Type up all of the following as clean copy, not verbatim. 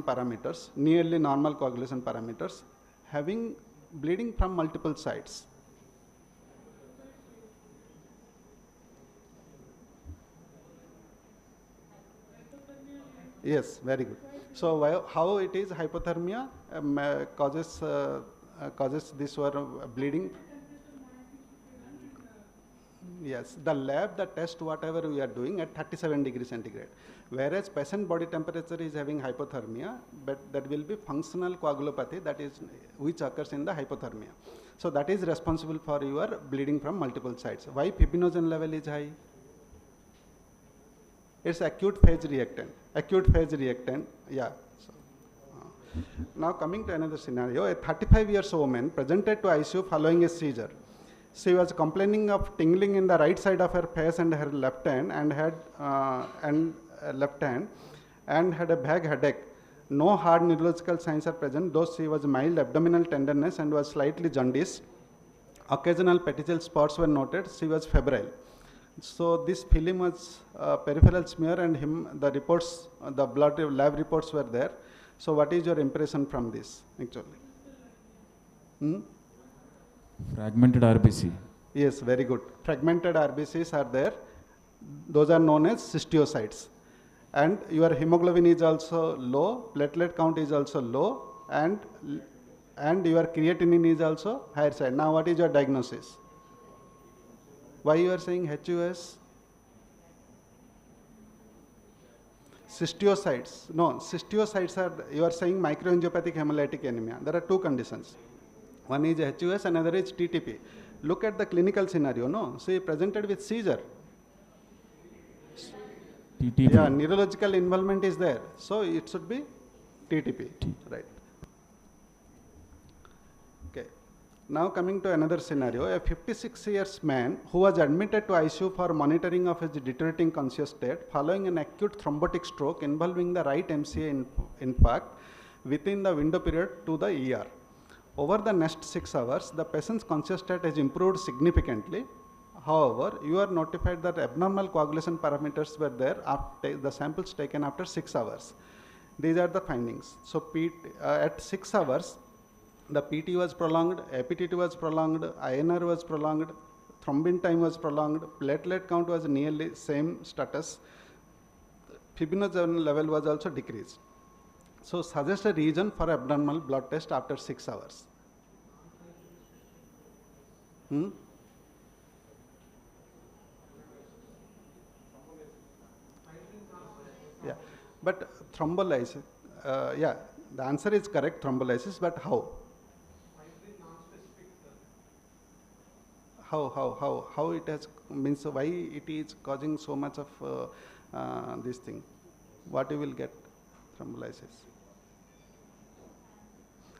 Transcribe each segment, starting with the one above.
parameters, nearly normal coagulation parameters, having bleeding from multiple sides. Yes, very good. So how it is hypothermia causes this bleeding? Yes, the lab, the test, whatever we are doing at 37 degrees centigrade. Whereas patient body temperature is having hypothermia, but that will be functional coagulopathy, that is which occurs in the hypothermia. So that is responsible for your bleeding from multiple sides. Why fibrinogen level is high? It's acute phase reactant. Acute phase reactant, yeah. So, now coming to another scenario, a 35-year-old woman presented to ICU following a seizure. She was complaining of tingling in the right side of her face and her left hand, and had a vague headache. No hard neurological signs are present, though she was mild abdominal tenderness and was slightly jaundiced. Occasional petechial spots were noted. She was febrile. So this film was peripheral smear, and the reports, the blood lab reports were there. So what is your impression from this actually? Fragmented RBC. Yes, very good. Fragmented RBCs are there. Those are known as cystiocytes. And your hemoglobin is also low, platelet count is also low, and your creatinine is also higher side. Now what is your diagnosis? Why you are saying HUS? Cystiocytes. No, cystiocytes are, you are saying microangiopathic hemolytic anemia. There are two conditions. One is HUS, another is TTP. Look at the clinical scenario, no? She presented with seizure. TTP. Yeah, neurological involvement is there. So it should be TTP, right? Okay. Now coming to another scenario, a 56-year-old man who was admitted to ICU for monitoring of his deteriorating conscious state following an acute thrombotic stroke involving the right MCA infarct within the window period to the ER. Over the next 6 hours, the patient's conscious state has improved significantly. However, you are notified that abnormal coagulation parameters were there after the samples taken after 6 hours. These are the findings. So at 6 hours, the PT was prolonged, APT was prolonged, INR was prolonged, thrombin time was prolonged, platelet count was nearly same status, fibrinogen level was also decreased. So suggest a reason for abnormal blood test after 6 hours. Yeah, but thrombolysis, yeah, the answer is correct, thrombolysis, but how? How it has, means why it is causing so much of this thing? What you will get? Thrombolysis.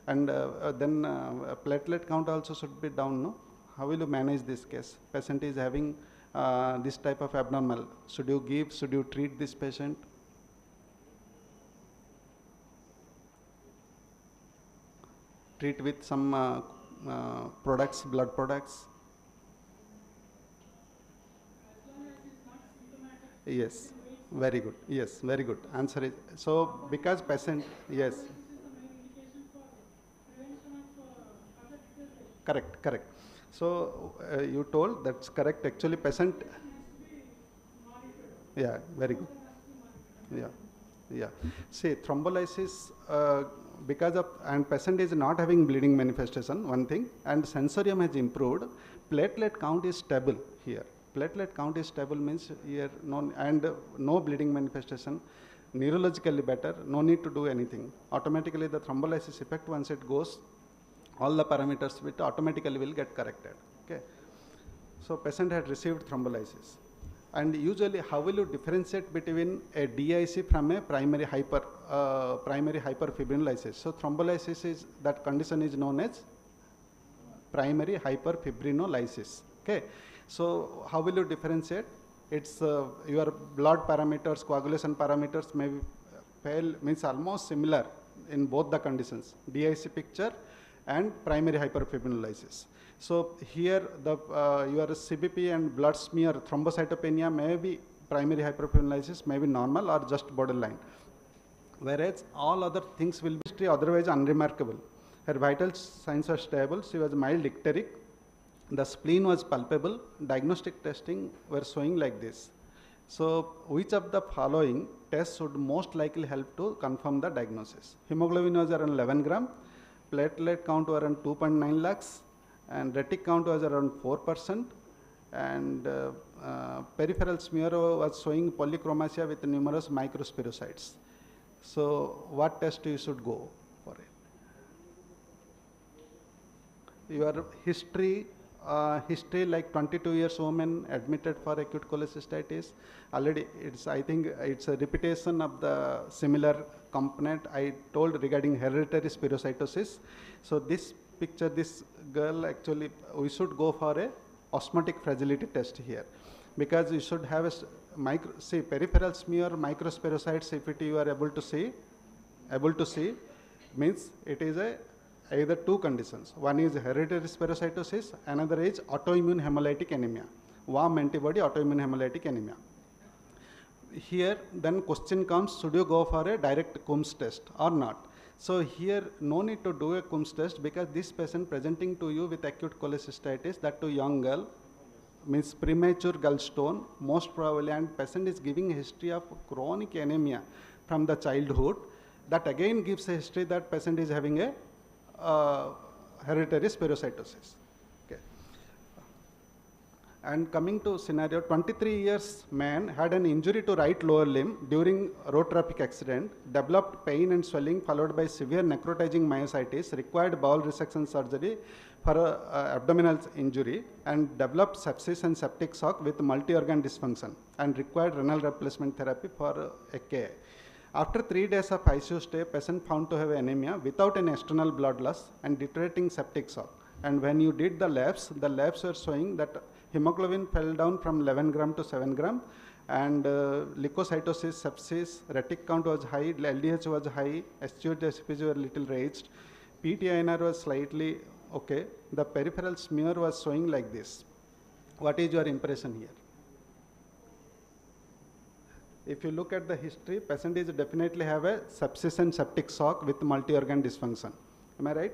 And then platelet count also should be down, no? How will you manage this case? Patient is having this type of abnormal. Should you treat this patient? Treat with some products, blood products? Yes, very good. Yes, very good. Answer is, so because patient, yes. Correct. So you told that's correct. Actually, patient. Yeah, very good. Yeah. See, thrombolysis because of, and patient is not having bleeding manifestation, one thing, and sensorium has improved. Platelet count is stable here. Platelet count is stable means here no bleeding manifestation. Neurologically better, no need to do anything. Automatically the thrombolysis effect, once it goes, all the parameters automatically will get corrected. Okay. So patient had received thrombolysis. And usually how will you differentiate between a DIC from a primary hyperfibrinolysis? So thrombolysis is, that condition is known as primary hyperfibrinolysis. Okay. So how will you differentiate? It's your blood parameters, coagulation parameters may be means almost similar in both the conditions, DIC picture and primary hyperfibrinolysis. So here the your CBP and blood smear thrombocytopenia may be primary hyperfibrinolysis, may be normal or just borderline. whereas all other things will be otherwise unremarkable. Her vital signs were stable, she was mild icteric, the spleen was palpable, diagnostic testing were showing like this. So, which of the following tests would most likely help to confirm the diagnosis? Hemoglobin was around 11 gram, platelet count was around 2.9 lakhs, and retic count was around 4%, and peripheral smear was showing polychromasia with numerous microspirocytes. So, what test you should go for it? Your history like 22 years woman admitted for acute cholecystitis. Already I think it's a repetition of the similar component I told regarding hereditary spirocytosis. So this picture, this girl actually, we should go for a osmotic fragility test here, because you should have a peripheral smear microspirocytes. If you are able to see, means it is either two conditions. One is hereditary spirocytosis, another is autoimmune hemolytic anemia, warm antibody autoimmune hemolytic anemia. Here then question comes, should you go for a direct Coombs test or not? So here no need to do a Coombs test, because this patient presenting to you with acute cholecystitis, that to young girl, means premature gallstone most probably, and patient is giving a history of chronic anemia from the childhood, that again gives a history that patient is having a hereditary spirocytosis. Okay. And coming to scenario, 23 years man had an injury to right lower limb during road traffic accident, developed pain and swelling followed by severe necrotizing myositis, required bowel resection surgery for abdominal injury, and developed sepsis and septic shock with multi-organ dysfunction, and required renal replacement therapy for AKI. After 3 days of ICU stay, patient found to have anemia without an external blood loss and deteriorating septic shock. And when you did the labs were showing that hemoglobin fell down from 11 gram to 7 gram, and leukocytosis, sepsis, retic count was high, LDH was high, SGO SPG were little raised, PTINR was slightly okay. The peripheral smear was showing like this. What is your impression here? If you look at the history, patient is definitely have a sepsis and septic shock with multi-organ dysfunction. Am I right?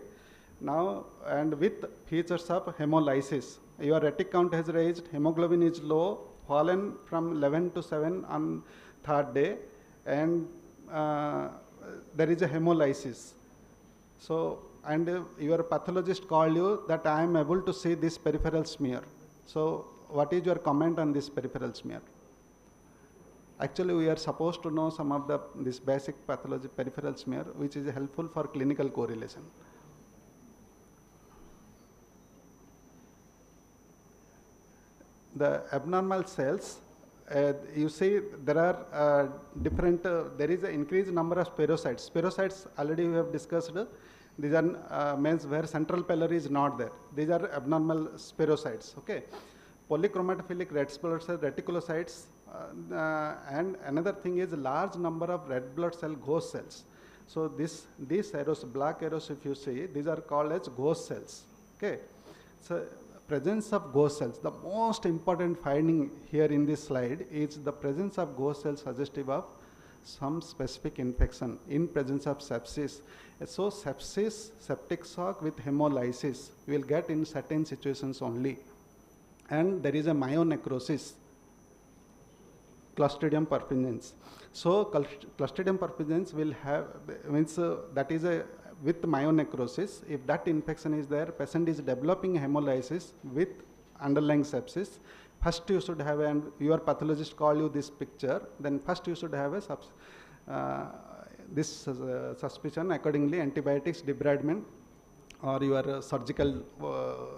Now, and with features of hemolysis, your retic count has raised, hemoglobin is low, fallen from 11 to 7 on third day, and there is a hemolysis. So, and your pathologist called you that I am able to see this peripheral smear. So, what is your comment on this peripheral smear? Actually, we are supposed to know some of this basic pathology peripheral smear, which is helpful for clinical correlation. The abnormal cells, you see there are different, there is an increased number of spirocytes. Spirocytes already we have discussed. These are means where central pylori is not there. These are abnormal spirocytes. Okay, polychromatophilic red blood cells, reticulocytes, and another thing is large number of red blood cell ghost cells. So these arrows, black arrows, if you see, these are called as ghost cells. Okay, so presence of ghost cells. The most important finding here in this slide is the presence of ghost cells suggestive of some specific infection in presence of sepsis. So sepsis, septic shock with hemolysis we will get in certain situations only. And there is a myonecrosis, Clostridium perfringens. So Clostridium perfringens will have, means that is a, with myonecrosis, if that infection is there, patient is developing hemolysis with underlying sepsis, first you should have, and your pathologist call you this picture, then first you should have a suspicion. Accordingly, antibiotics, debridement, or your surgical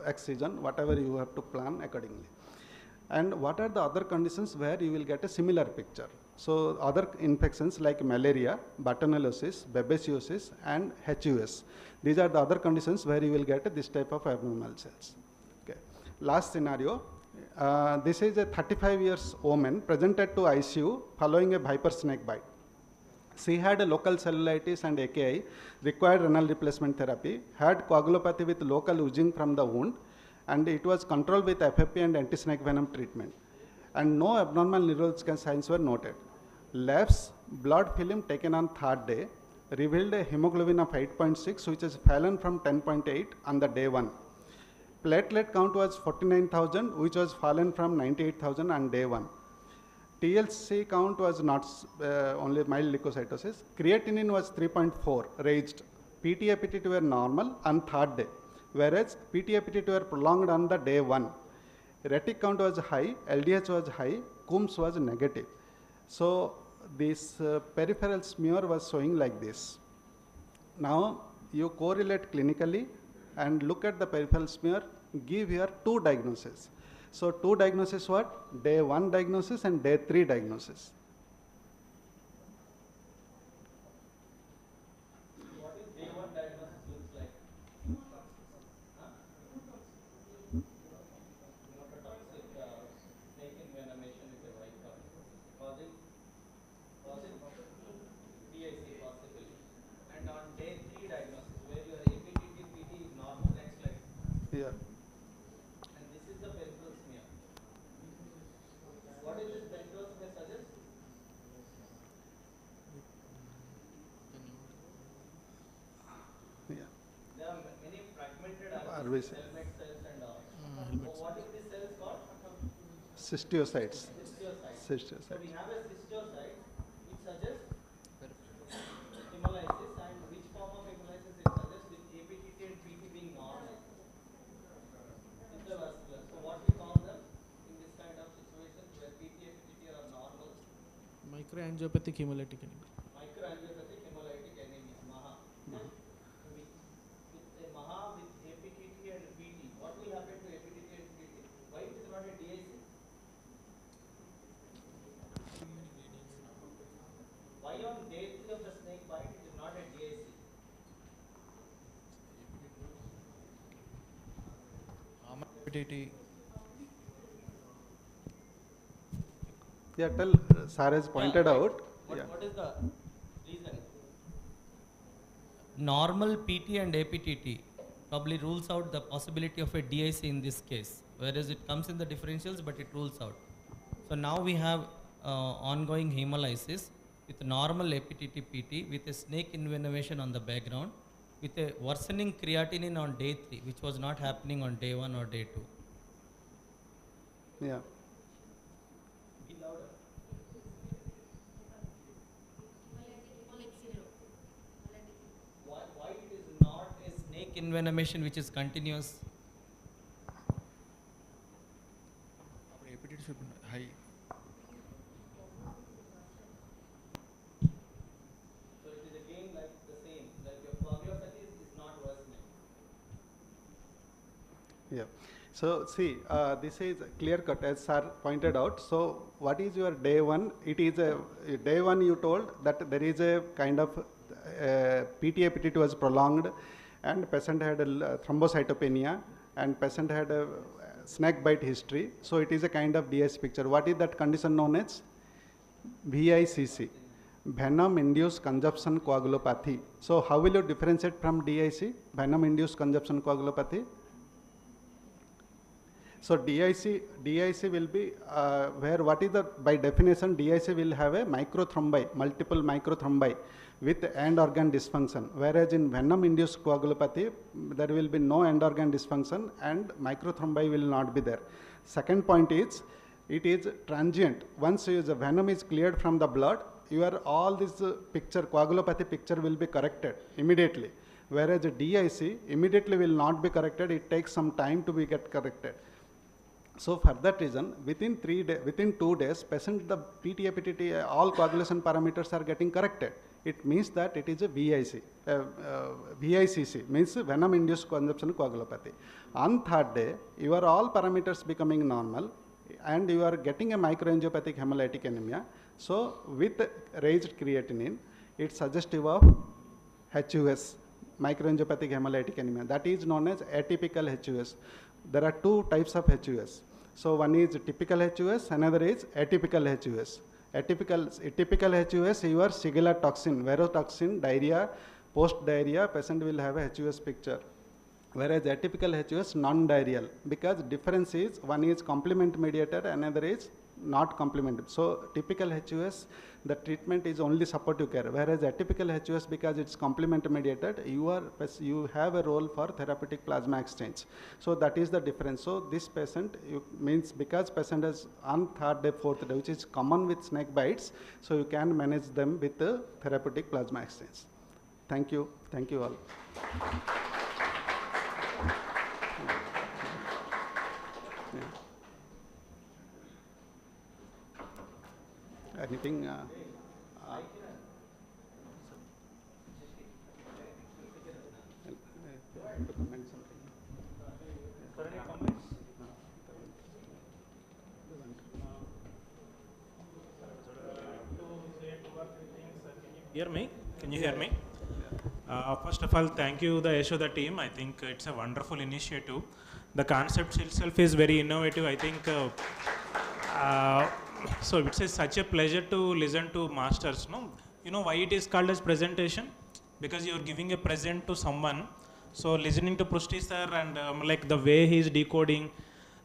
excision, whatever you have to plan accordingly. And what are the other conditions where you will get a similar picture? So other infections like malaria, Bartonellosis, babesiosis, and HUS. These are the other conditions where you will get this type of abnormal cells. Okay. Last scenario. This is a 35 years woman presented to ICU following a viper snake bite. She had a local cellulitis and AKI, required renal replacement therapy, had coagulopathy with local oozing from the wound, and it was controlled with FFP and anti-snake venom treatment. And no abnormal neurological signs were noted. Lab's blood film taken on third day revealed a hemoglobin of 8.6, which has fallen from 10.8 on the day 1. Platelet count was 49,000, which was fallen from 98,000 on day 1. TLC count was not only mild leukocytosis. Creatinine was 3.4, raised. PT-APT were normal on third day, whereas PT-APT were prolonged on the day 1. Retic count was high, LDH was high, Coombs was negative. So this peripheral smear was showing like this. Now you correlate clinically and look at the peripheral smear, give here two diagnoses. So two diagnoses what? Day 1 diagnosis and day 3 diagnosis. What is day 1 diagnosis looks like? Monotoxic snake envenomation with a white card. Causing DIC possibly. And on day 3 diagnosis, where your APTT PT is normal, next slide. Yeah. And this is the peripheral smear. What is this peripheral smear suggest? Yeah. There are many fragmented RBC. helmet cells and all. What is this cell called? Cystiocytes. Cystiocytes. So Cystiocytes. we have a cystiocyte which suggests hemolysis, and which form of hemolysis it suggests with APTT and PT being normal. Intravascular. So what we call them in this kind of situation where PT and PTT are normal? Microangiopathic hemolytic anemia. Microangiopathic hemolytic anemia, MAHA. With a MAHA with APTT and PT, what will happen to APTT and PT? Why it is not a DIC? Why on day 3 of the snake bite it is not a DIC? APTT. Yeah, tell Sir has pointed out. Yeah. What is the reason? Normal PT and APTT probably rules out the possibility of a DIC in this case, whereas it comes in the differentials, but it rules out. So now we have ongoing hemolysis with normal APTT PT with a snake envenomation on the background, with a worsening creatinine on day 3, which was not happening on day 1 or day 2. Yeah. Be louder. Why it is not a snake envenomation which is continuous? APTT should be high. So it is again like the same, like your coagulopathy is not worsening. Yeah. So see, this is clear cut as Sir pointed out. So what is your day 1? It is a day 1 you told that there is a kind of PT-APT was prolonged and patient had a thrombocytopenia and patient had a snake bite history. So it is a kind of DIC picture. What is that condition known as? VICC, venom induced consumption coagulopathy. So how will you differentiate from DIC, venom induced consumption coagulopathy? So DIC will be where what is the, by definition, DIC will have a microthrombi, multiple microthrombi with end organ dysfunction, whereas in venom induced coagulopathy there will be no end organ dysfunction and microthrombi will not be there. Second point is, it is transient. Once the venom is cleared from the blood, your all this picture, coagulopathy picture will be corrected immediately, whereas the DIC immediately will not be corrected, it takes some time to be get corrected. So for that reason, within 2 days, patient the PT-APT, all coagulation parameters are getting corrected. It means that it is a VIC, VICC, means venom-induced consumption coagulopathy. On third day, your all parameters becoming normal, and you are getting a microangiopathic hemolytic anemia. So with raised creatinine, it's suggestive of HUS, microangiopathic hemolytic anemia. That is known as atypical HUS. There are two types of HUS. So one is typical HUS, another is atypical HUS. Typical HUS, your Shigella toxin, verotoxin, diarrhea, post-diarrhea, patient will have a HUS picture. Whereas atypical HUS, non-diarrheal, because difference is, one is complement mediator, another is not complementary. So typical HUS, the treatment is only supportive care, whereas atypical HUS, because it's complement mediated, you have a role for therapeutic plasma exchange. So that is the difference. So this patient means because patient is on third day, fourth day, which is common with snake bites, so you can manage them with the therapeutic plasma exchange. Thank you all. Anything? To comment something. Hear me? Can you hear me? First of all, thank you, the Yashoda team. I think it's a wonderful initiative. The concept itself is very innovative. I think so. It's such a pleasure to listen to masters. No, you know why it is called as presentation? Because you're giving a present to someone. So listening to Prushti sir and like the way he is decoding.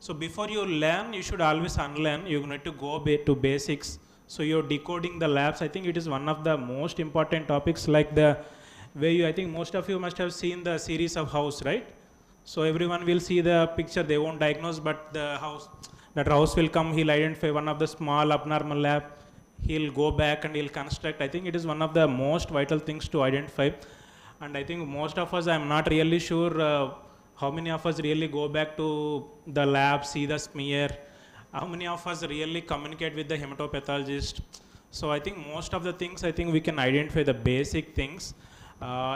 So before you learn, you should always unlearn. You need to go to basics. So you're decoding the labs. I think it is one of the most important topics, like the way I think most of you must have seen the series of House, right? So everyone will see the picture, they won't diagnose, but that house will come, he'll identify one of the small abnormal lab, he'll go back and he'll construct. I think it is one of the most vital things to identify. And I think most of us, I'm not really sure how many of us really go back to the lab, see the smear, how many of us really communicate with the hematopathologist. So I think most of the things, I think we can identify the basic things.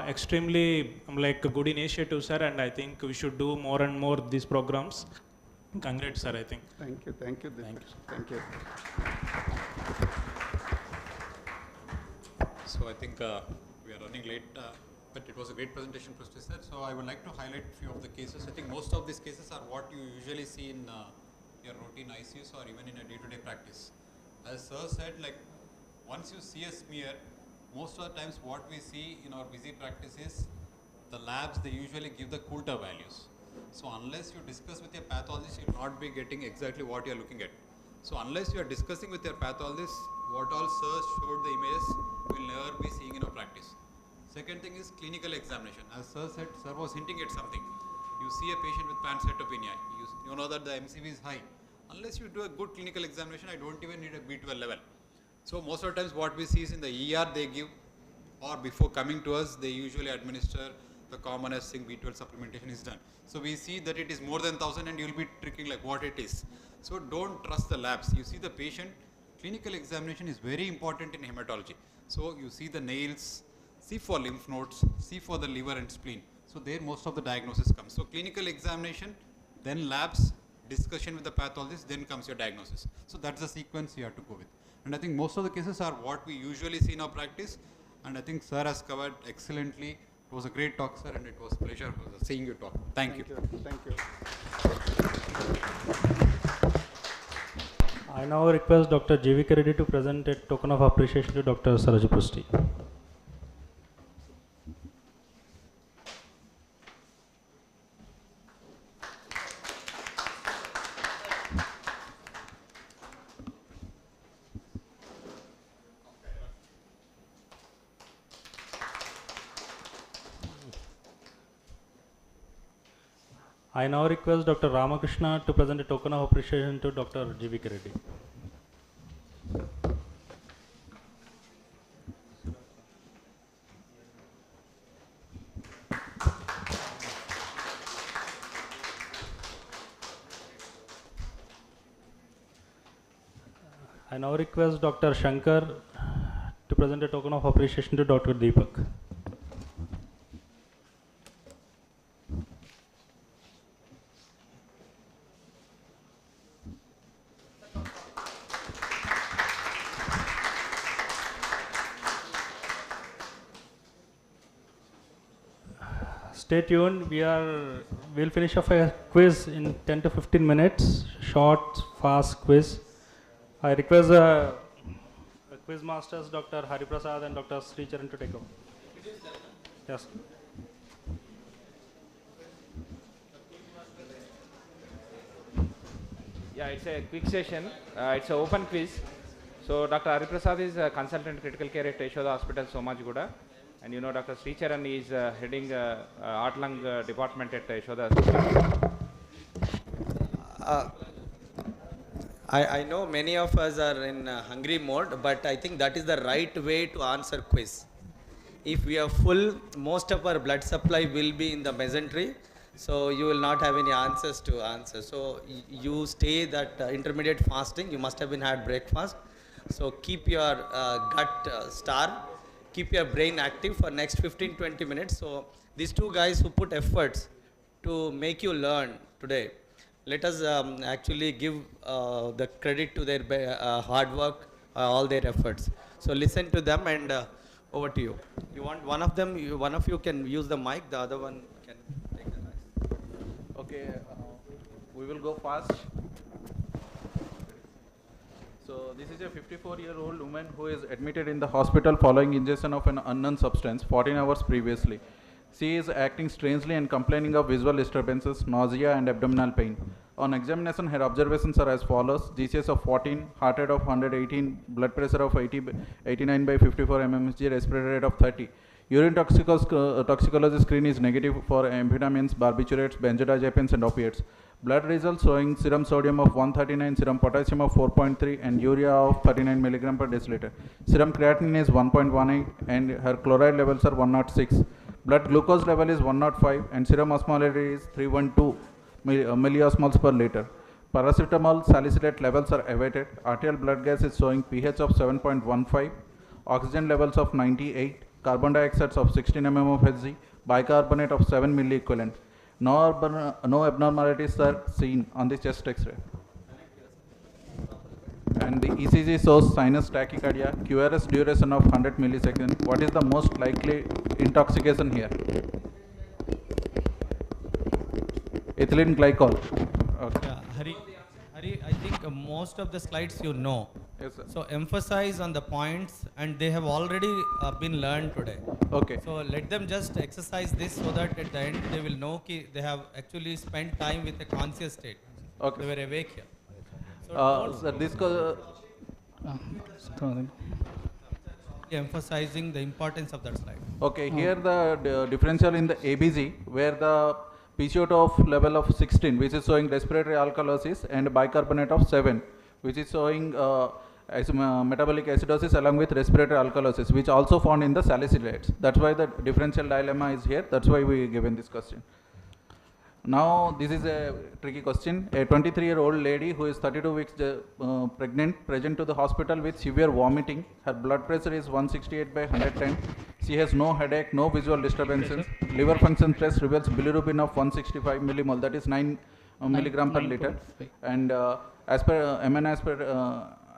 Extremely like a good initiative, sir, and I think we should do more and more these programs. Congrats, sir, I think. Thank you. Thank you. So I think we are running late, but it was a great presentation, Prushti sir. So I would like to highlight a few of the cases. I think most of these cases are what you usually see in your routine ICUs or even in a day-to-day practice. As sir said, like once you see a smear, most of the times what we see in our busy practice is the labs, they usually give the Coulter values. So unless you discuss with your pathologist, you will not be getting exactly what you are looking at. So unless you are discussing with your pathologist, what all sir showed the images, you will never be seeing in your practice. Second thing is clinical examination. As sir said, sir was hinting at something. You see a patient with pancytopenia, you know that the MCV is high. Unless you do a good clinical examination, I don't even need a B12 level. So most of the times what we see is in the ER they give, or before coming to us, they usually administer the commonest thing, B12 supplementation is done. So we see that it is more than 1000 and you will be tricking like what it is. So don't trust the labs. You see the patient, clinical examination is very important in hematology. So you see the nails, see for lymph nodes, see for the liver and spleen. So there most of the diagnosis comes. So clinical examination, then labs, discussion with the pathologist, then comes your diagnosis. So that's the sequence you have to go with. And I think most of the cases are what we usually see in our practice. And I think sir has covered excellently. It was a great talk, sir, and it was a pleasure seeing you talk. Thank you. Thank you. I now request Dr. J.V.K. Reddy to present a token of appreciation to Dr. Saraju Prushti. I now request Dr. Ramakrishna to present a token of appreciation to Dr. J.V.K. Reddy. I now request Dr. Shankar to present a token of appreciation to Dr. Deepak. Stay tuned. We'll finish off a quiz in 10 to 15 minutes. Short, fast quiz. I request quiz masters Dr. Hari Prasad and Dr. Sri Charan to take over. Yes. Yeah, it's a quick session. It's an open quiz. So Dr. Hariprasad is a consultant critical care at Yashoda Hospitals, Somajiguda. And you know Dr. Sricharan is heading heart lung department at Yashoda Hospitals. I know many of us are in hungry mode, but I think that is the right way to answer quiz. If we are full, most of our blood supply will be in the mesentery, so you will not have any answers to answer. So you stay that intermediate fasting. You must have been had breakfast. So keep your gut starved, keep your brain active for next 15-20 minutes. So these two guys who put efforts to make you learn today, let us actually give the credit to their hard work, all their efforts. So listen to them, and over to you. You want one of them? One of you can use the mic. The other one can take the mic. Okay, we will go fast. So this is a 54-year-old woman who is admitted in the hospital following ingestion of an unknown substance 14 hours previously. She is acting strangely and complaining of visual disturbances, nausea and abdominal pain. On examination, her observations are as follows: GCS of 14, heart rate of 118, blood pressure of 89 by 54 mmHg, respiratory rate of 30. Urine toxicology screen is negative for amphetamines, barbiturates, benzodiazepines and opiates. Blood results showing serum sodium of 139, serum potassium of 4.3 and urea of 39 mg per deciliter. Serum creatinine is 1.18 and her chloride levels are 106. Blood glucose level is 105 and serum osmolarity is 312 milliosmoles per liter. Paracetamol salicylate levels are elevated. Arterial blood gas is showing pH of 7.15, oxygen levels of 98, carbon dioxide of 16 mm of Hg, bicarbonate of 7 milliequivalent. No abnormalities are seen on the chest X-ray. And the ECG shows sinus tachycardia, QRS duration of 100 milliseconds. What is the most likely intoxication here? Ethylene glycol. Okay. Yeah, Hari, I think most of the slides you know. Yes, sir. So emphasize on the points, and they have already been learned today. Okay. So let them just exercise this so that at the end they will know that they have actually spent time with a conscious state. Okay. They were awake here. So Sir, this emphasizing the importance of that slide. okay, here the differential in the ABG, where the PCO2 level of 16, which is showing respiratory alkalosis, and bicarbonate of 7, which is showing metabolic acidosis along with respiratory alkalosis, which also found in the salicylates. That's why the differential dilemma is here. That's why we given this question. Now this is a tricky question. A 23-year-old lady who is 32 weeks pregnant, present to the hospital with severe vomiting. Her blood pressure is 168 by 110. She has no headache, no visual disturbances. Liver function test reveals bilirubin of 165 millimole, that is 9 milligram per liter. And as per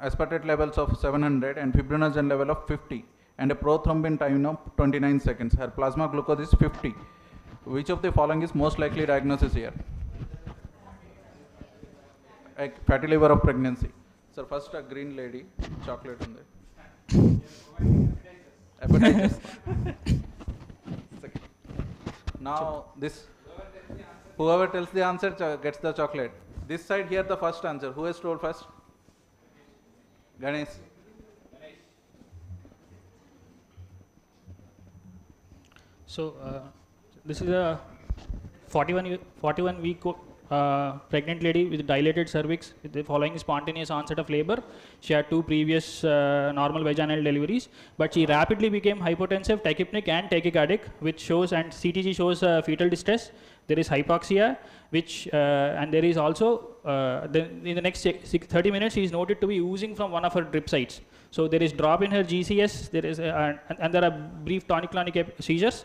aspartate levels of 700 and fibrinogen level of 50, and a prothrombin time of 29 seconds. Her plasma glucose is 50. Which of the following is most likely diagnosis here? A fatty liver of pregnancy. So first a green lady, chocolate on there. Appetitis. Now this, whoever tells the answer gets the chocolate. This side here the first answer. Who has told first? Ganesh. So this is a 41 week pregnant lady with dilated cervix following spontaneous onset of labor. She had 2 previous normal vaginal deliveries, but she rapidly became hypotensive, tachypneic and tachycardic, which shows, and CTG shows fetal distress. There is hypoxia, which and there is also in the next 30 minutes she is noted to be oozing from one of her drip sites. So there is drop in her GCS. There is and there are brief tonic-clonic seizures.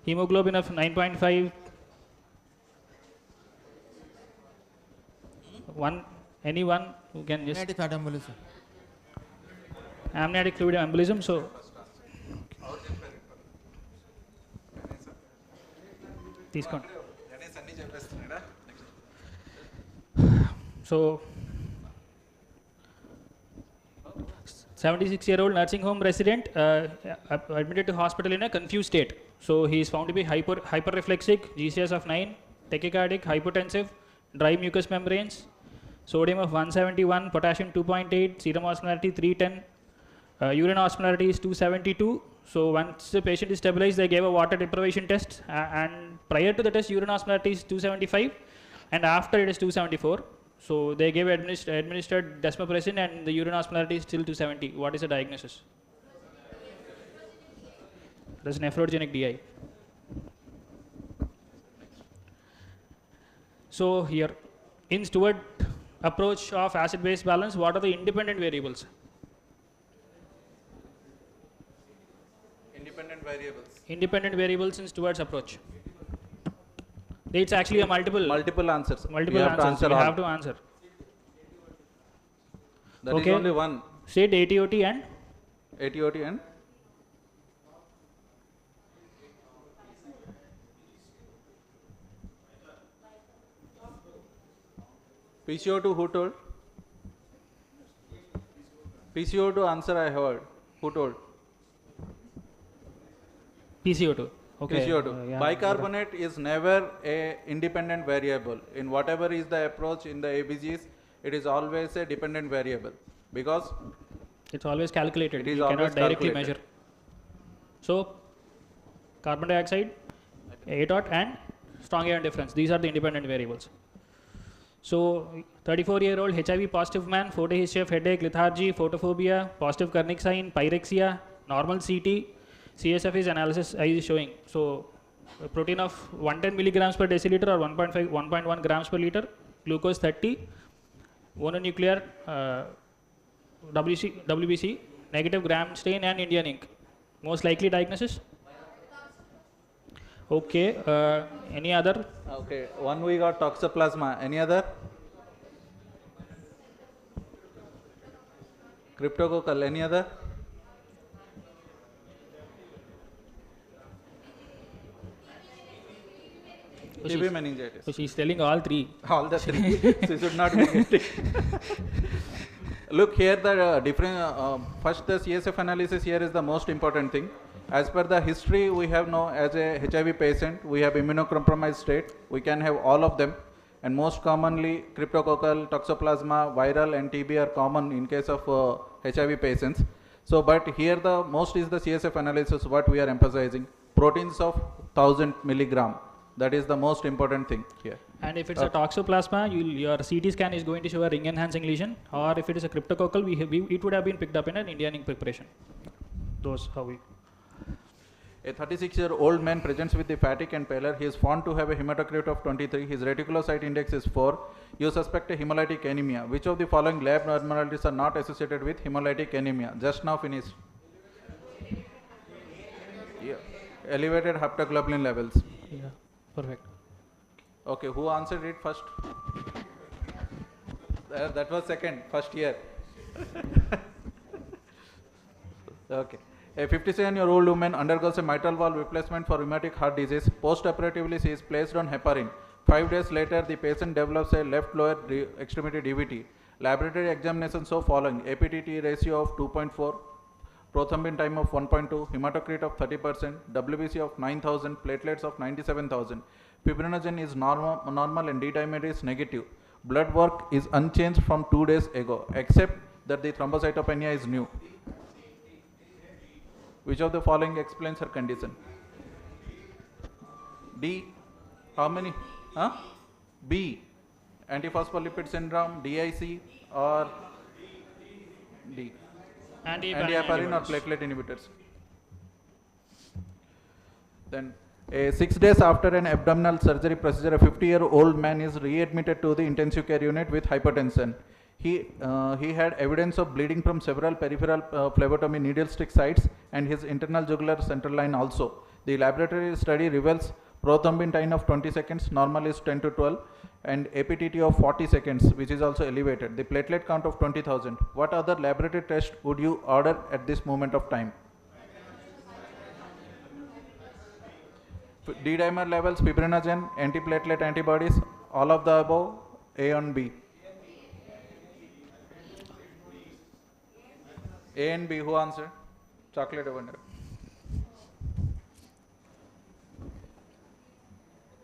Hemoglobin of 9.5. Anyone who can just amniotic fluid embolism. So please continue. So 76-year-old nursing home resident admitted to hospital in a confused state. So he is found to be hyperreflexic, GCS of 9, tachycardic, hypotensive, dry mucous membranes. Sodium of 171, potassium 2.8, serum osmolarity 310, urine osmolarity is 272. So once the patient is stabilized, they gave a water deprivation test, and prior to the test, urine osmolarity is 275, and after it is 274. So they gave administered desmopressin, and the urine osmolarity is still 270. What is the diagnosis? That's nephrogenic DI. So here, in Stewart approach of acid-base balance, what are the independent variables? Independent variables. Independent variables in Stewart's approach. It's actually a multiple answers. Multiple You have to answers. answer You all. have to answer. That is only one. State ATOT and ATOT and PCO2 who told? PCO2 answer I heard. Who told? PCO2. Okay. PCO2. Yeah, Bicarbonate is never a independent variable. In whatever is the approach in the ABGs, it is always a dependent variable because it's always calculated. It is You always cannot directly calculated. measure. So, carbon dioxide, ATOT and strong ion difference. These are the independent variables. So, 34-year-old HIV positive man, 4-day history of headache, lethargy, photophobia, positive Kernick sign, pyrexia, normal CT, Csf is analysis is showing. So, a protein of 110 milligrams per deciliter or 1.1 grams per liter, glucose 30, mononuclear WBC, negative gram stain and Indian ink. Most likely diagnosis? Okay, any other? Okay, one we got toxoplasma. Any other? Cryptococcal. Any other? TB meningitis. So she's telling all three. All the three. So you should not be getting. Look here, the different. First, the CSF analysis here is the most important thing. As per the history, we have now as a HIV patient, we have immunocompromised state. We can have all of them, and most commonly, cryptococcal, toxoplasma, viral, and TB are common in case of HIV patients. So, but here the most is the CSF analysis. What we are emphasizing, proteins of 1000 milligram. That is the most important thing here. And if it's a toxoplasma, your CT scan is going to show a ring enhancing lesion, or if it is a cryptococcal, it would have been picked up in an Indian ink preparation. Those how we. A 36-year-old man presents with the fatigue and pallor. He is found to have a hematocrit of 23. His reticulocyte index is 4. You suspect a hemolytic anemia. Which of the following lab abnormalities are not associated with hemolytic anemia? Just now finished. Yeah. Elevated haptoglobulin levels. Yeah, perfect. Okay, who answered it first? That was second, first year. Okay. A 57-year-old woman undergoes a mitral valve replacement for rheumatic heart disease. Post-operatively, she is placed on heparin. 5 days later, the patient develops a left lower extremity DVT. Laboratory examination show following: APTT ratio of 2.4, prothrombin time of 1.2, hematocrit of 30%, WBC of 9,000, platelets of 97,000. Fibrinogen is normal and D-dimer is negative. Blood work is unchanged from 2 days ago, except that the thrombocytopenia is new. Which of the following explains her condition? D. How many? Huh? B. Antiphospholipid syndrome, DIC, or D. Antiheparin or platelet inhibitors. Then, 6 days after an abdominal surgery procedure, a 50-year-old man is readmitted to the intensive care unit with hypertension. He had evidence of bleeding from several peripheral phlebotomy needle stick sites and his internal jugular central line also. The laboratory study reveals prothrombin time of 20 seconds, normal is 10 to 12, and APTT of 40 seconds, which is also elevated. The platelet count of 20,000. What other laboratory test would you order at this moment of time? D-dimer levels, fibrinogen, antiplatelet antibodies, all of the above, A and B. A and B, who answered? Chocolate or vanilla?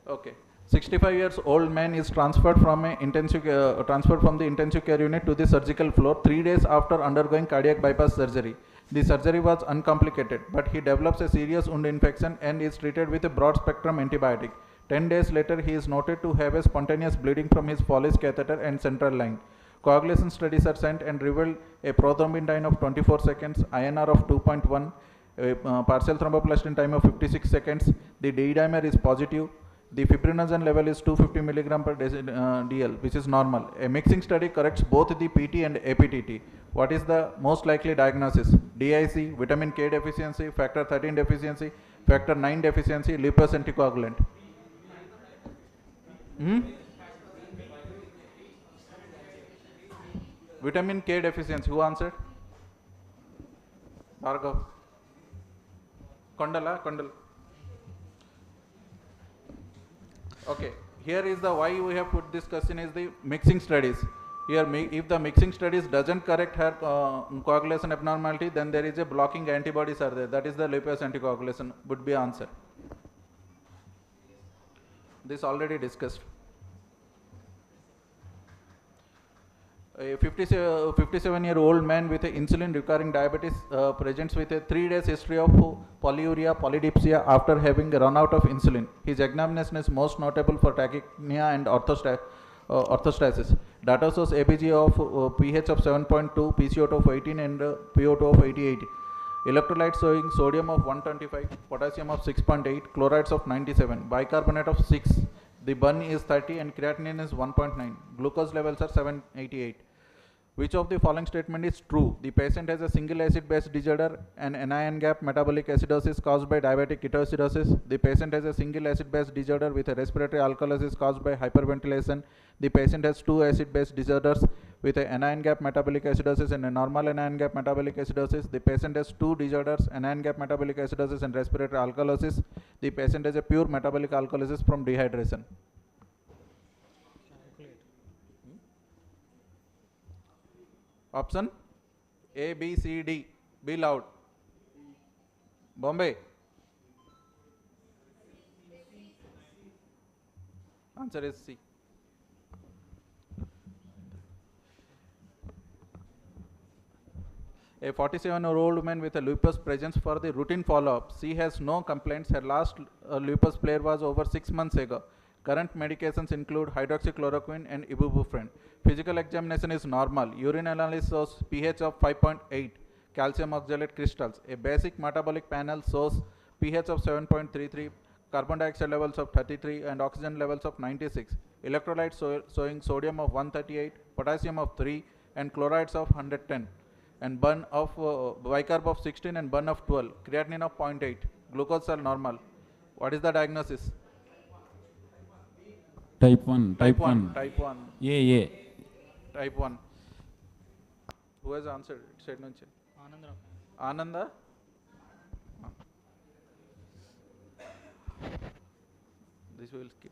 Okay. 65 years old man is transferred from the intensive care unit to the surgical floor 3 days after undergoing cardiac bypass surgery. The surgery was uncomplicated, but he develops a serious wound infection and is treated with a broad spectrum antibiotic. 10 days later, he is noted to have a spontaneous bleeding from his Foley's catheter and central line. Coagulation studies are sent and revealed a prothrombin time of 24 seconds, INR of 2.1, partial thromboplastin time of 56 seconds. The D dimer is positive. The fibrinogen level is 250 milligram per DL, which is normal. A mixing study corrects both the PT and APTT. What is the most likely diagnosis? DIC, vitamin K deficiency, factor 13 deficiency, factor 9 deficiency, lupus anticoagulant. Vitamin K deficiency. Who answered? Bhargav. Kondal. Okay. Here is the why we have put this question is the mixing studies. Here, if the mixing studies doesn't correct her coagulation abnormality, then there is a blocking antibodies are there. That is the lupus anticoagulation would be answer. This already discussed. A 57-year-old man with insulin requiring diabetes presents with a 3 days history of polyuria, polydipsia after having run out of insulin. His examination is most notable for tachypnea and orthostasis. Data shows ABG of pH of 7.2, PCO2 of 18 and PO2 of 88. Electrolytes showing sodium of 125, potassium of 6.8, chlorides of 97, bicarbonate of 6. The burn is 30 and creatinine is 1.9. Glucose levels are 788. Which of the following statement is true? The patient has a single acid base disorder and anion gap metabolic acidosis caused by diabetic ketoacidosis. The patient has a single acid base disorder with a respiratory alkalosis caused by hyperventilation. The patient has two acid base disorders with a anion gap metabolic acidosis and a normal anion gap metabolic acidosis. The patient has two disorders, anion gap metabolic acidosis and respiratory alkalosis. The patient has a pure metabolic alkalosis from dehydration. Option A, B, C, D. Be loud. Bombay. Answer is C. A 47-year-old woman with a lupus presents for the routine follow-up. She has no complaints. Her last lupus flare was over 6 months ago. Current medications include hydroxychloroquine and ibuprofen. Physical examination is normal. Urine analysis shows pH of 5.8, calcium oxalate crystals. A basic metabolic panel shows pH of 7.33, carbon dioxide levels of 33 and oxygen levels of 96. Electrolytes showing sodium of 138, potassium of 3 and chlorides of 110. And burn of bicarb of 16 and burn of 12. Creatinine of 0.8. Glucose are normal. What is the diagnosis? Type 1. Type 1. A. Type 1. Who has answered? It said no. Ananda? This we will skip.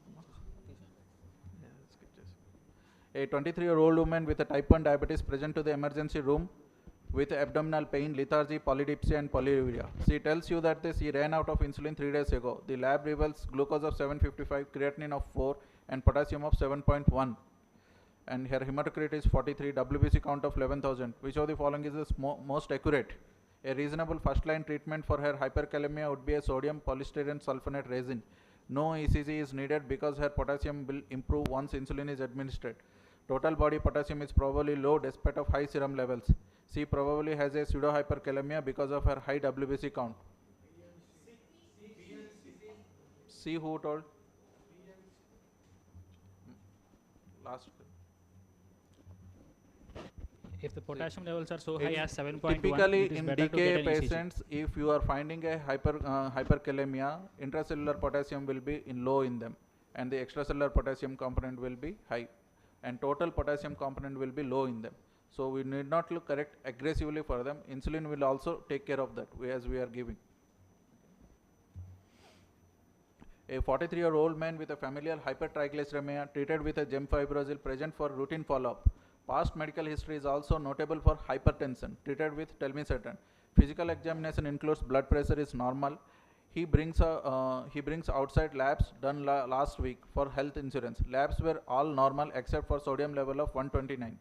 Yeah, skip this. A 23-year-old woman with a type 1 diabetes present to the emergency room with abdominal pain, lethargy, polydipsia and polyuria. She tells you that she ran out of insulin 3 days ago. The lab reveals glucose of 755, creatinine of 4 and potassium of 7.1. And her hematocrit is 43, WBC count of 11,000. Which of the following is the most accurate? A reasonable first line treatment for her hyperkalemia would be a sodium polystyrene sulfonate resin. No ECG is needed because her potassium will improve once insulin is administered. Total body potassium is probably low despite of high serum levels. She probably has a pseudo hyperkalemia because of her high WBC count. C who told? Last. If the potassium levels are so high as 7.1, typically in DK patients, if you are finding a hyperkalemia, intracellular potassium will be low in them, and the extracellular potassium component will be high, and total potassium component will be low in them. So we need not look correct aggressively for them. Insulin will also take care of that as we are giving. A 43-year-old man with a familial hypertriglyceridemia treated with a gemfibrozil present for routine follow-up. Past medical history is also notable for hypertension treated with telmisartan. Physical examination includes blood pressure is normal. He brings outside labs done last week for health insurance. Labs were all normal except for sodium level of 129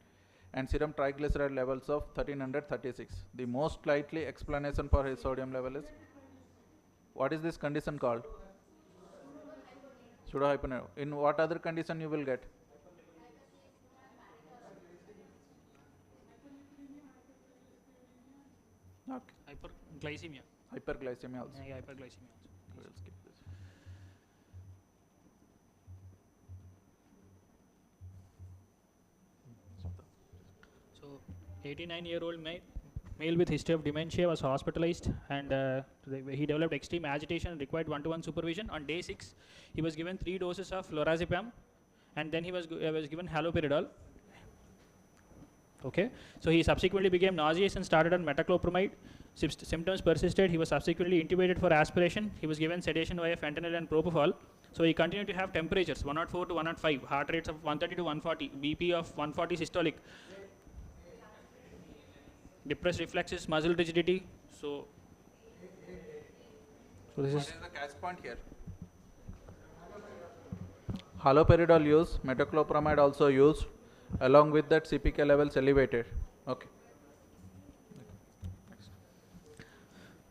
and serum triglyceride levels of 1336. The most likely explanation for his sodium level is, what is this condition called? Pseudohyponatremia. In what other condition you will get? Okay. Hyperglycemia. Hyperglycemia also. Yeah, hyperglycemia also. We'll skip this. So, 89-year-old male with history of dementia was hospitalized, and he developed extreme agitation and required one-to-one supervision. On day 6, he was given 3 doses of lorazepam, and then he was given haloperidol. Okay, so he subsequently became nauseous and started on metoclopramide. Symptoms persisted. He was subsequently intubated for aspiration. He was given sedation via fentanyl and propofol. So he continued to have temperatures 104 to 105, heart rates of 130 to 140, BP of 140 systolic, depressed reflexes, muscle rigidity. So this What is is the catch point here? Haloperidol use, metoclopramide also used. Along with that, CPK levels elevated. Okay.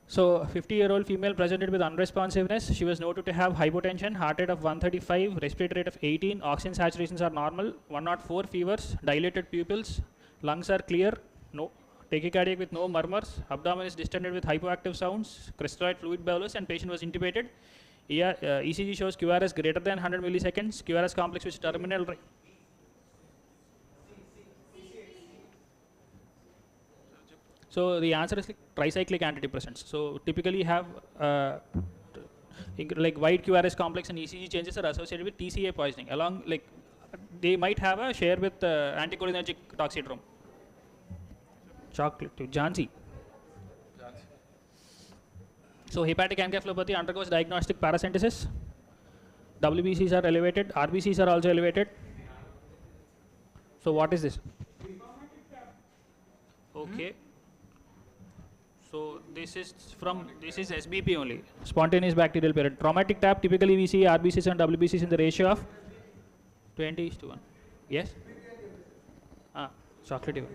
So 50-year-old female presented with unresponsiveness. She was noted to have hypotension, heart rate of 135, respiratory rate of 18, oxygen saturations are normal, 104 fevers, dilated pupils, lungs are clear, no tachycardic with no murmurs, abdomen is distended with hypoactive sounds, crystalloid fluid bolus, and patient was intubated. ECG shows QRS greater than 100 milliseconds, QRS complex with terminal. So the answer is like tricyclic antidepressants. So typically have like wide QRS complex and ECG changes are associated with TCA poisoning. Along like they might have a share with anticholinergic toxidrome. Chocolate to Jansi. So hepatic encephalopathy undergoes diagnostic paracentesis. WBCs are elevated. RBCs are also elevated. So what is this? Okay. So this is SBP only, spontaneous bacterial parent. Traumatic tap, typically we see RBCs and WBCs in the ratio of 20:1. Yes? Chocolate.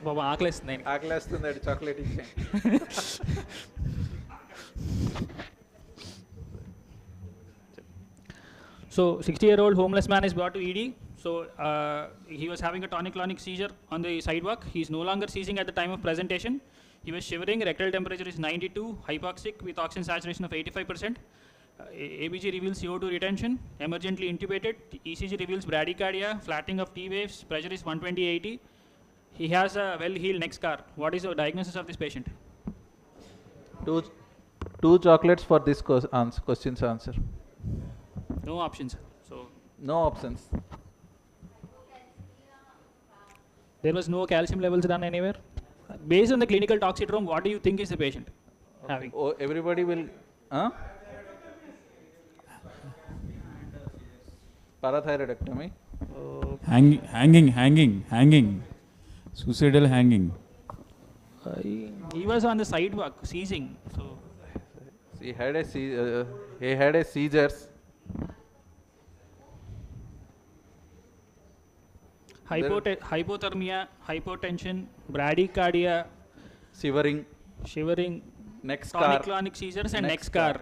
Baba, ఆకలేస్తుంది ఆకలేస్తుంది chocolate So 60-year-old homeless man is brought to ED. So he was having a tonic-clonic seizure on the sidewalk. He is no longer seizing at the time of presentation. He was shivering, rectal temperature is 92, hypoxic with oxygen saturation of 85%. ABG reveals CO2 retention, emergently intubated. ECG reveals bradycardia, flattening of T waves, pressure is 120/80. He has a well-healed neck scar. What is the diagnosis of this patient? Two chocolates for this question's answer. No options. So no options. There was no calcium levels done anywhere. Based on the clinical toxidrome, what do you think is the patient having? Oh, everybody will. Parathyroidectomy. Hanging. Suicidal hanging. He was on the sidewalk, seizing. So he had a seizures. Hypothermia, hypotension, bradycardia, shivering, neck scar, tonic-clonic seizures, and neck scar.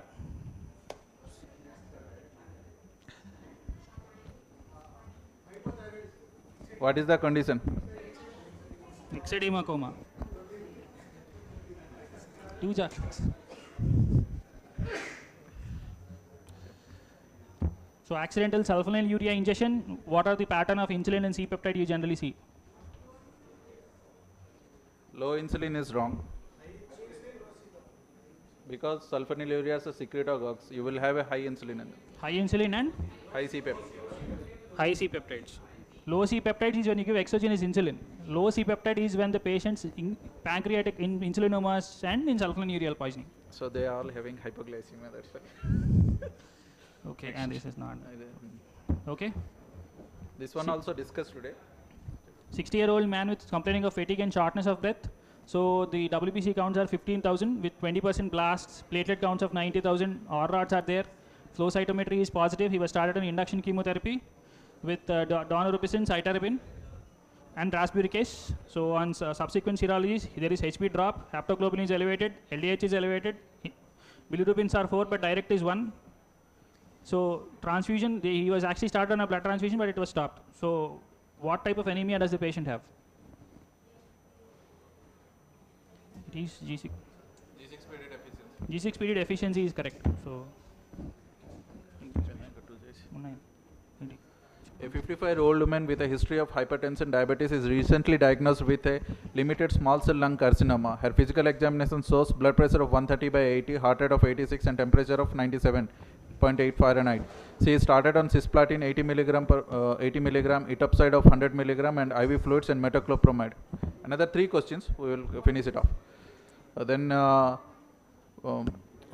What is the condition? Ectoderma coma. 2 chocolates. So accidental sulfonylurea ingestion, what are the pattern of insulin and C-peptide you generally see? Low insulin is wrong. Because sulfonylurea is a secretagogues, you will have a high insulin. High insulin and? High C-peptide. High C-peptides. Low C-peptides is when you give exogenous insulin. Low C-peptide is when the patient's pancreatic insulinomas and in sulfonylureal poisoning. So they are all having hypoglycemia, that's why. Okay, and this is not. Okay. This one also discussed today. 60-year-old man with complaining of fatigue and shortness of breath So the WBC counts are 15,000 with 20% blasts, platelet counts of 90,000, R rods are there, flow cytometry is positive. He was started on induction chemotherapy with daunorubicin, cytarabine, and rasburicase. So on subsequent serologies, there is HB drop, haptoglobin is elevated, LDH is elevated, bilirubins are 4, but direct is 1. So transfusion, he was actually started on a blood transfusion, but it was stopped. So what type of anemia does the patient have? It is G6. G6PD deficiency is correct. So a 55-year-old woman with a history of hypertension diabetes is recently diagnosed with a limited small cell lung carcinoma. Her physical examination shows blood pressure of 130/80, heart rate of 86 and temperature of 97.8 Fahrenheit. She started on cisplatin 80 milligram, etoposide of 100 milligram and IV fluids and metoclopramide. Another 3 questions, we will finish it off.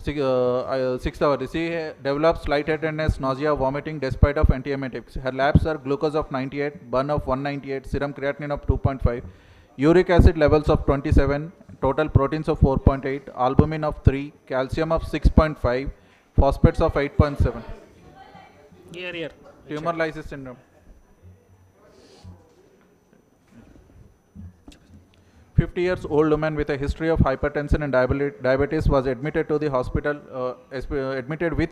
Sixth hour, she develops lightheadedness, nausea, vomiting despite of antiemetics. Her labs are glucose of 98, burn of 198, serum creatinine of 2.5, uric acid levels of 27, total proteins of 4.8, albumin of 3, calcium of 6.5, phosphates of 8.7. Here. Tumor lysis syndrome. 50-year-old woman with a history of hypertension and diabetes was admitted to the hospital, admitted with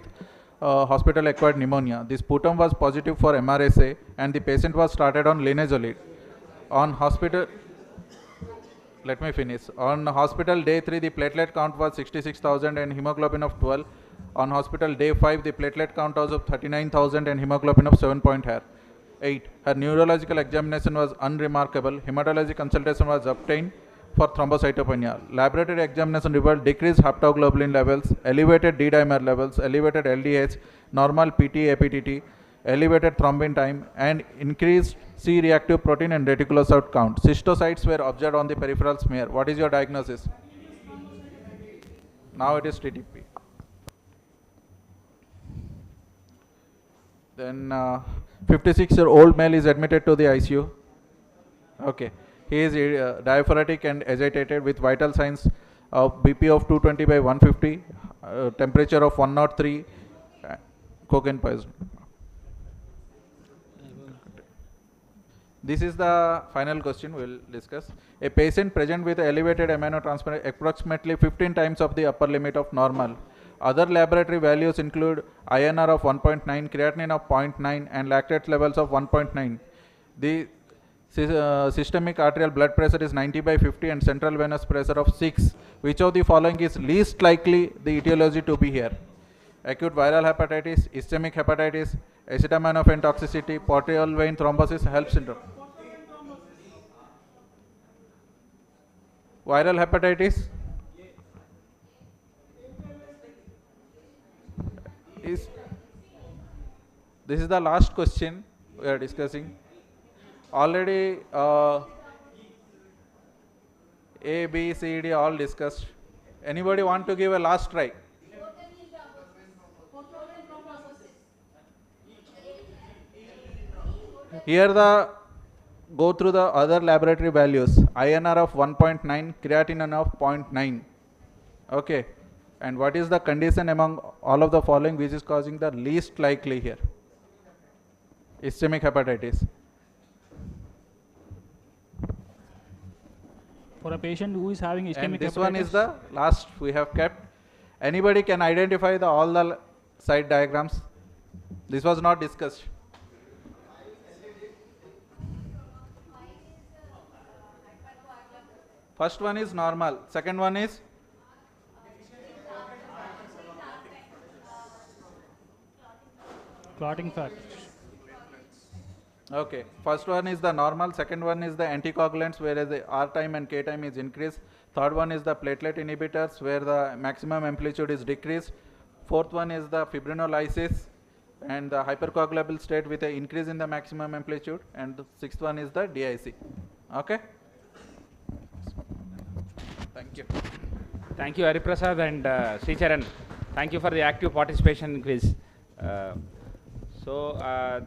hospital-acquired pneumonia. The sputum was positive for MRSA and the patient was started on linezolid. On hospital day 3, the platelet count was 66,000 and hemoglobin of 12. On hospital day 5, the platelet count was of 39,000 and hemoglobin of 7.8. Her neurological examination was unremarkable. Hematology consultation was obtained for thrombocytopenia. Laboratory examination revealed decreased haptoglobin levels, elevated D-dimer levels, elevated LDH, normal PT, APTT, elevated thrombin time, and increased C-reactive protein and reticulocyte count. Cystocytes were observed on the peripheral smear. What is your diagnosis? Now it is TTP. Then 56-year-old male is admitted to the ICU. Okay. He is diaphoretic and agitated with vital signs of BP of 220/150, temperature of 103, cocaine poison. This is the final question we will discuss. A patient present with elevated aminotransferase approximately 15 times of the upper limit of normal. Other laboratory values include INR of 1.9, creatinine of 0.9 and lactate levels of 1.9. The systemic arterial blood pressure is 90/50 and central venous pressure of 6. Which of the following is least likely the etiology to be here? Acute viral hepatitis, ischemic hepatitis, acetaminophen toxicity, portal vein thrombosis, HELLP syndrome. Viral hepatitis is, this is the last question we are discussing. Already A, B, C, D all discussed. Anybody want to give a last try? Here go through the other laboratory values. INR of 1.9, creatinine of 0.9. Okay. And what is the condition among all of the following which is causing the least likely here? Ischemic hepatitis. For a patient who is having ischemic hepatitis. And this one is the last we have kept. Anybody can identify all the side diagrams? This was not discussed. First one is normal. Second one is clotting factor. okay. First one is the normal. Second one is the anticoagulants, whereas the R time and K time is increased. Third one is the platelet inhibitors, where the maximum amplitude is decreased. Fourth one is the fibrinolysis and the hypercoagulable state with an increase in the maximum amplitude. And the sixth one is the DIC. Okay. Thank you. Thank you, Hariprasad and Sricharan. Thank you for the active participation in quiz.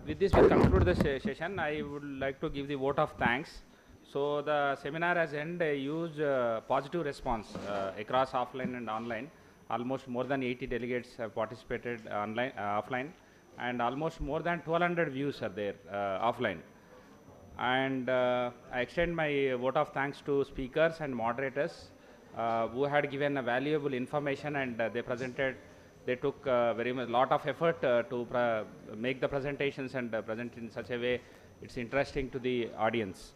With this, we conclude the session. I would like to give the vote of thanks. So the seminar has earned a huge positive response across offline and online. Almost more than 80 delegates have participated offline, and almost more than 1,200 views are there offline. And I extend my vote of thanks to speakers and moderators who had given a valuable information, and they took very much lot of effort to make the presentations and present in such a way it's interesting to the audience.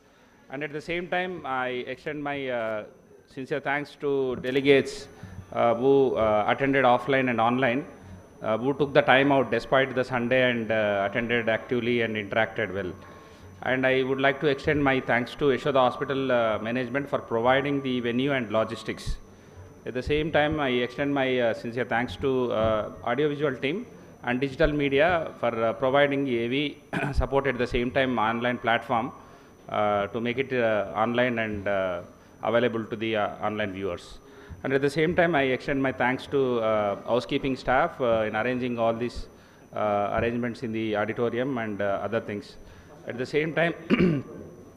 And at the same time, I extend my sincere thanks to delegates who attended offline and online, who took the time out despite the Sunday and attended actively and interacted well. And I would like to extend my thanks to Yashoda Hospital management for providing the venue and logistics. At the same time, I extend my sincere thanks to audiovisual team and digital media for providing the AV support at the same time online platform to make it online and available to the online viewers. And at the same time, I extend my thanks to housekeeping staff in arranging all these arrangements in the auditorium and other things. At the same time,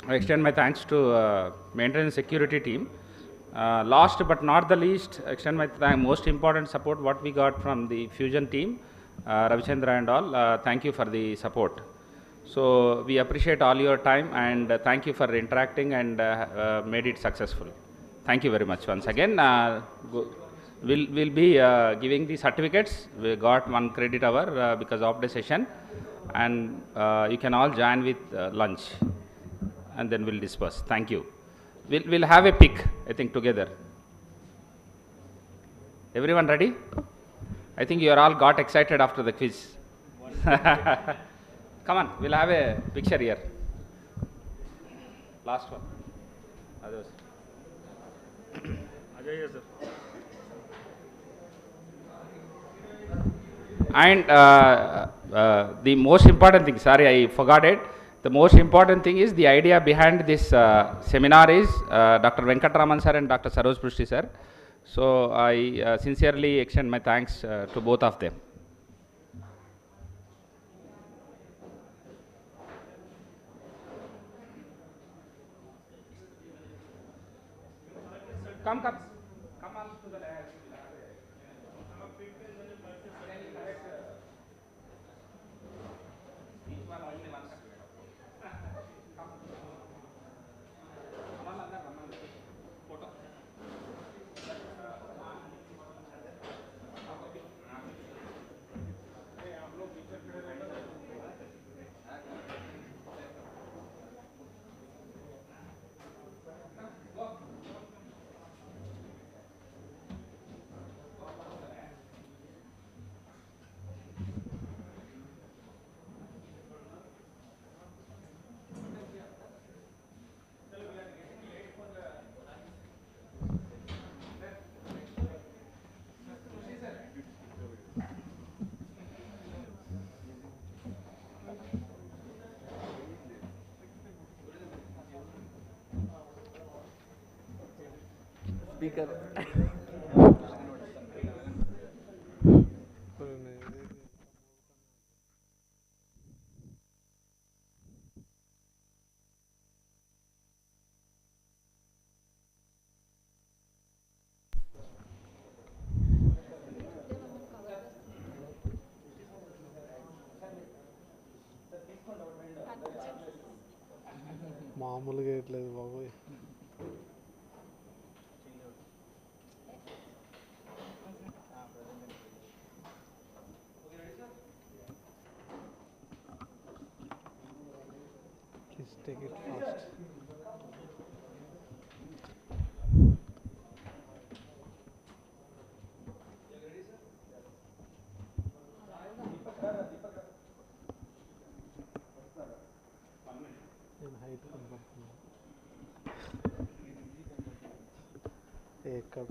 I extend my thanks to maintenance security team. Last but not the least, I extend my most important support what we got from the Fusion team, Ravichandra and all. Thank you for the support. So we appreciate all your time, and thank you for interacting and made it successful. Thank you very much once again. We'll be giving the certificates. We got 1 credit hour because of the session, and you can all join with lunch, and then we'll disperse. Thank you. We'll have a pick, I think, together. Everyone ready? I think you are all got excited after the quiz. Come on, we'll have a picture here. Last one. Others. And the most important thing, sorry, I forgot it. The most important thing is the idea behind this seminar is Dr. Venkatraman sir and Dr. Saroj Prushti sir. So I sincerely extend my thanks to both of them. Come on to the lab. Speaker. మామూలుగా ఇట్లేదు బాబోయ్. Please take it fast. నేను height కనబడుతున్నా ఎక్కడ